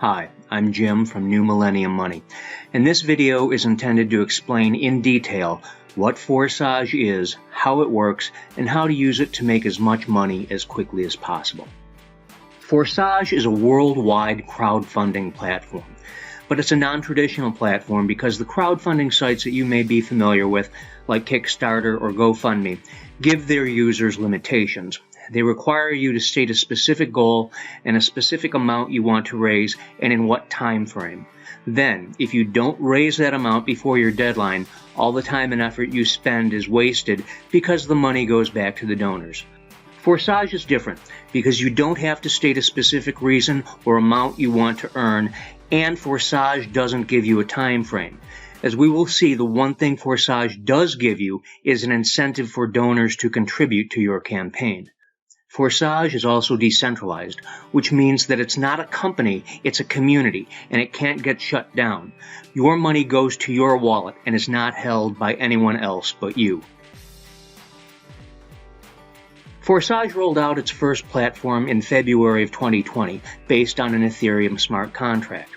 Hi, I'm Jim from New Millennium Money, and this video is intended to explain in detail what Forsage is, how it works, and how to use it to make as much money as quickly as possible. Forsage is a worldwide crowdfunding platform, but it's a non-traditional platform because the crowdfunding sites that you may be familiar with, like Kickstarter or GoFundMe, give their users limitations. They require you to state a specific goal and a specific amount you want to raise and in what time frame. Then, if you don't raise that amount before your deadline, all the time and effort you spend is wasted because the money goes back to the donors. Forsage is different because you don't have to state a specific reason or amount you want to earn, and Forsage doesn't give you a time frame. As we will see, the one thing Forsage does give you is an incentive for donors to contribute to your campaign. Forsage is also decentralized, which means that it's not a company, it's a community, and it can't get shut down. Your money goes to your wallet and is not held by anyone else but you. Forsage rolled out its first platform in February of 2020 based on an Ethereum smart contract.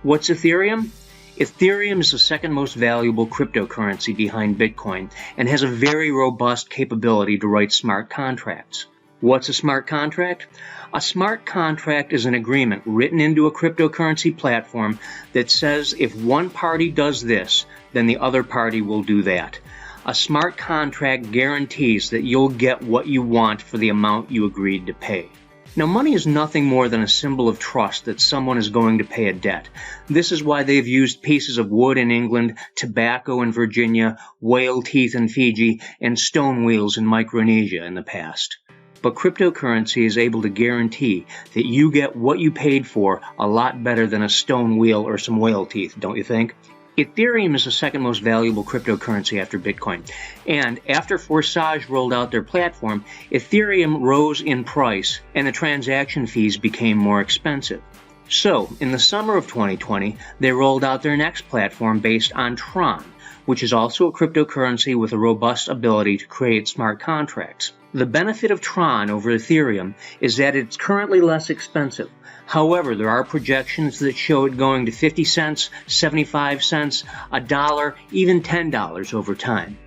What's Ethereum? Ethereum is the second most valuable cryptocurrency behind Bitcoin and has a very robust capability to write smart contracts. What's a smart contract? A smart contract is an agreement written into a cryptocurrency platform that says if one party does this, then the other party will do that. A smart contract guarantees that you'll get what you want for the amount you agreed to pay. Now, money is nothing more than a symbol of trust that someone is going to pay a debt. This is why they've used pieces of wood in England, tobacco in Virginia, whale teeth in Fiji, and stone wheels in Micronesia in the past. But cryptocurrency is able to guarantee that you get what you paid for a lot better than a stone wheel or some whale teeth, don't you think? Ethereum is the second most valuable cryptocurrency after Bitcoin. And after Forsage rolled out their platform, Ethereum rose in price and the transaction fees became more expensive. So, in the summer of 2020, they rolled out their next platform based on Tron, which is also a cryptocurrency with a robust ability to create smart contracts. The benefit of Tron over Ethereum is that it's currently less expensive. However, there are projections that show it going to 50 cents, 75 cents, $1, even $10 over time.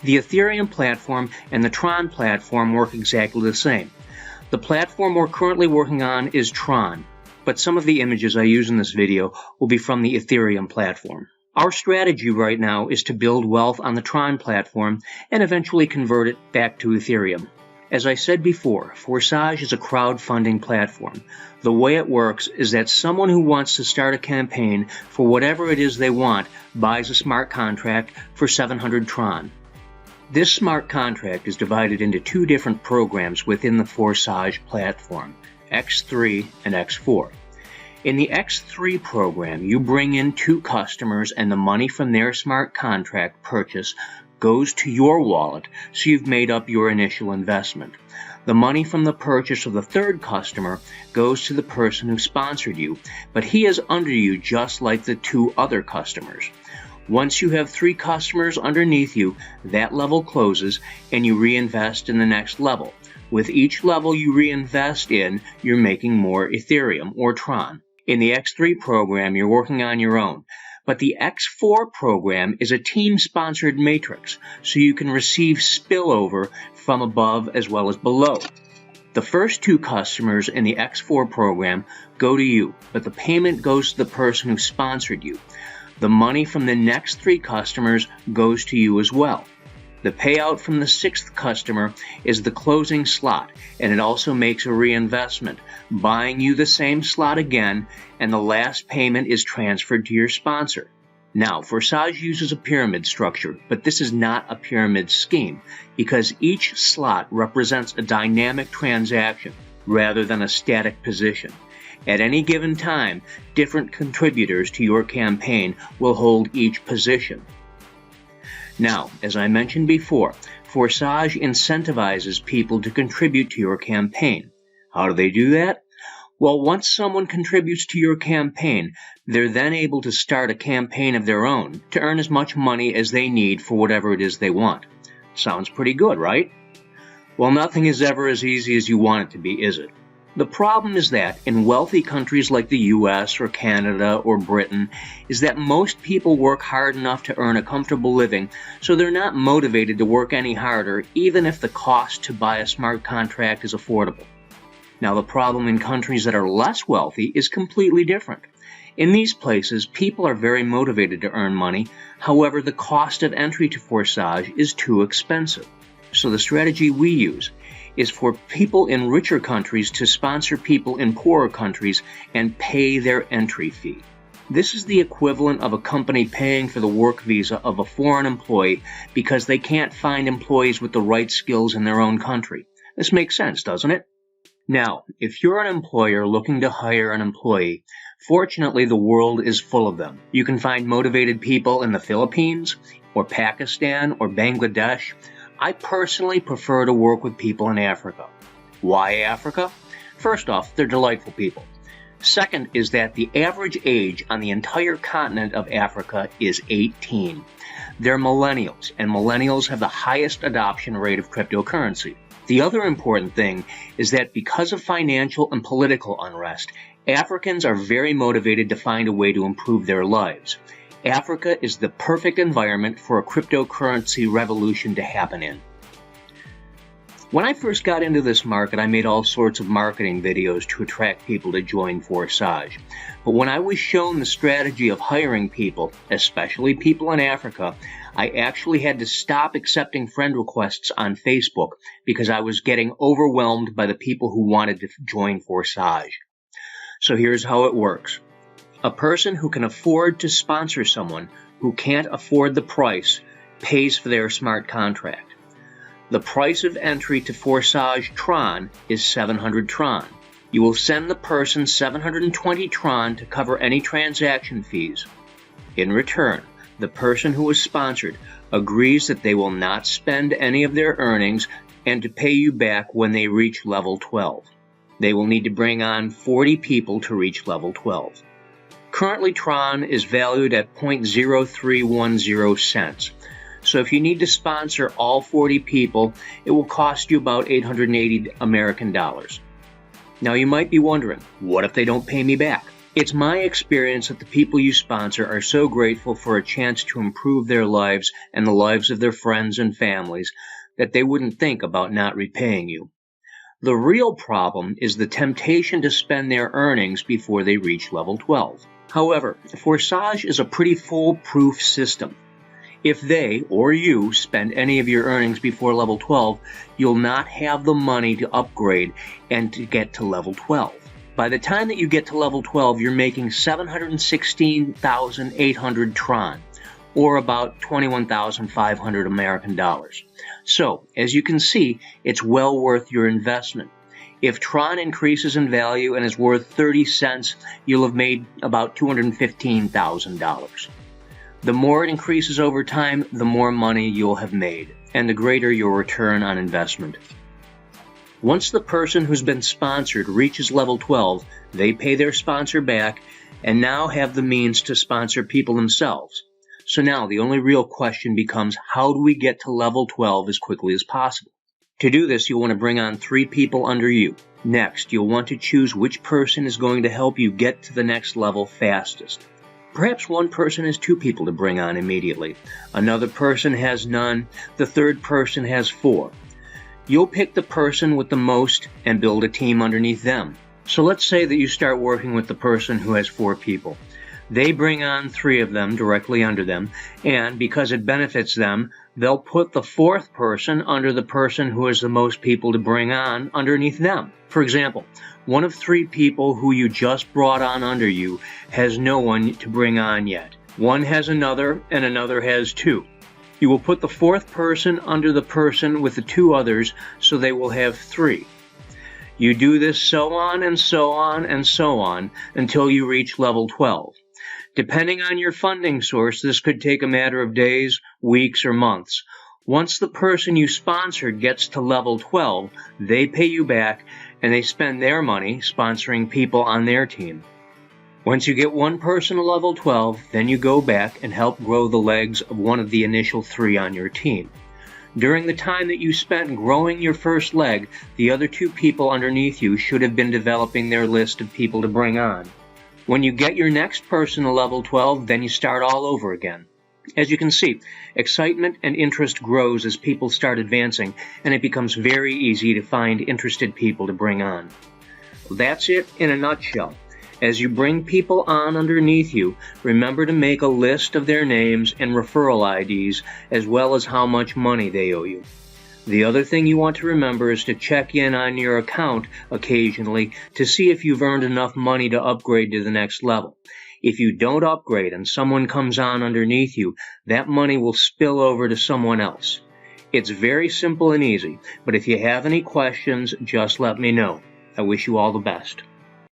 The Ethereum platform and the Tron platform work exactly the same. The platform we're currently working on is Tron, but some of the images I use in this video will be from the Ethereum platform. Our strategy right now is to build wealth on the Tron platform and eventually convert it back to Ethereum. As I said before, Forsage is a crowdfunding platform. The way it works is that someone who wants to start a campaign for whatever it is they want buys a smart contract for 700 Tron. This smart contract is divided into two different programs within the Forsage platform, X3 and X4. In the X3 program, you bring in two customers and the money from their smart contract purchase goes to your wallet, so you've made up your initial investment. The money from the purchase of the third customer goes to the person who sponsored you, but he is under you just like the two other customers. Once you have 3 customers underneath you, that level closes and you reinvest in the next level. With each level you reinvest in, you're making more Ethereum or Tron. In the X3 program, you're working on your own. But the X4 program is a team-sponsored matrix, so you can receive spillover from above as well as below. The first 2 customers in the X4 program go to you, but the payment goes to the person who sponsored you. The money from the next 3 customers goes to you as well. The payout from the 6th customer is the closing slot, and it also makes a reinvestment, buying you the same slot again, and the last payment is transferred to your sponsor. Now, Forsage uses a pyramid structure, but this is not a pyramid scheme, because each slot represents a dynamic transaction rather than a static position. At any given time, different contributors to your campaign will hold each position. Now, as I mentioned before, Forsage incentivizes people to contribute to your campaign. How do they do that? Well, once someone contributes to your campaign, they're then able to start a campaign of their own to earn as much money as they need for whatever it is they want. Sounds pretty good, right? Well, nothing is ever as easy as you want it to be, is it? The problem is that in wealthy countries like the US or Canada or Britain is that most people work hard enough to earn a comfortable living, so they're not motivated to work any harder, even if the cost to buy a smart contract is affordable. Now, the problem in countries that are less wealthy is completely different. In these places, people are very motivated to earn money. However, the cost of entry to Forsage is too expensive. So the strategy we use is for people in richer countries to sponsor people in poorer countries and pay their entry fee. This is the equivalent of a company paying for the work visa of a foreign employee because they can't find employees with the right skills in their own country. This makes sense, doesn't it? Now, if you're an employer looking to hire an employee, fortunately the world is full of them. You can find motivated people in the Philippines, or Pakistan, or Bangladesh. I personally prefer to work with people in Africa. Why Africa? First off, they're delightful people. Second is that the average age on the entire continent of Africa is 18. They're millennials, and millennials have the highest adoption rate of cryptocurrency. The other important thing is that because of financial and political unrest, Africans are very motivated to find a way to improve their lives. Africa is the perfect environment for a cryptocurrency revolution to happen in. When I first got into this market, I made all sorts of marketing videos to attract people to join Forsage. But when I was shown the strategy of hiring people, especially people in Africa, I actually had to stop accepting friend requests on Facebook because I was getting overwhelmed by the people who wanted to join Forsage. So here's how it works. A person who can afford to sponsor someone who can't afford the price pays for their smart contract. The price of entry to Forsage Tron is 700 Tron. You will send the person 720 Tron to cover any transaction fees. In return, the person who is sponsored agrees that they will not spend any of their earnings and to pay you back when they reach level 12. They will need to bring on 40 people to reach level 12. Currently, Tron is valued at 0.0310 cents. So if you need to sponsor all 40 people, it will cost you about 880 American dollars. Now you might be wondering, what if they don't pay me back? It's my experience that the people you sponsor are so grateful for a chance to improve their lives and the lives of their friends and families that they wouldn't think about not repaying you. The real problem is the temptation to spend their earnings before they reach level 12. However, Forsage is a pretty foolproof system. If they, or you, spend any of your earnings before level 12, you'll not have the money to upgrade and to get to level 12. By the time that you get to level 12, you're making 716,800 Tron, or about 21,500 American dollars. So, as you can see, it's well worth your investment. If Tron increases in value and is worth 30 cents, you'll have made about $215,000. The more it increases over time, the more money you'll have made, and the greater your return on investment. Once the person who's been sponsored reaches level 12, they pay their sponsor back and now have the means to sponsor people themselves. So now the only real question becomes, how do we get to level 12 as quickly as possible? To do this, you'll want to bring on 3 people under you. Next, you'll want to choose which person is going to help you get to the next level fastest. Perhaps one person has 2 people to bring on immediately. Another person has none. The third person has 4. You'll pick the person with the most and build a team underneath them. So let's say that you start working with the person who has 4 people. They bring on 3 of them directly under them, and because it benefits them, they'll put the 4th person under the person who has the most people to bring on underneath them. For example, one of 3 people who you just brought on under you has no one to bring on yet. One has another, and another has 2. You will put the 4th person under the person with the 2 others, so they will have 3. You do this so on and so on and so on until you reach level 12. Depending on your funding source, this could take a matter of days, weeks, or months. Once the person you sponsored gets to level 12, they pay you back and they spend their money sponsoring people on their team. Once you get one person to level 12, then you go back and help grow the legs of one of the initial 3 on your team. During the time that you spent growing your first leg, the other 2 people underneath you should have been developing their list of people to bring on. When you get your next person to level 12, then you start all over again. As you can see, excitement and interest grows as people start advancing, and it becomes very easy to find interested people to bring on. That's it in a nutshell. As you bring people on underneath you, remember to make a list of their names and referral IDs, as well as how much money they owe you. The other thing you want to remember is to check in on your account occasionally to see if you've earned enough money to upgrade to the next level. If you don't upgrade and someone comes on underneath you, that money will spill over to someone else. It's very simple and easy, but if you have any questions, just let me know. I wish you all the best.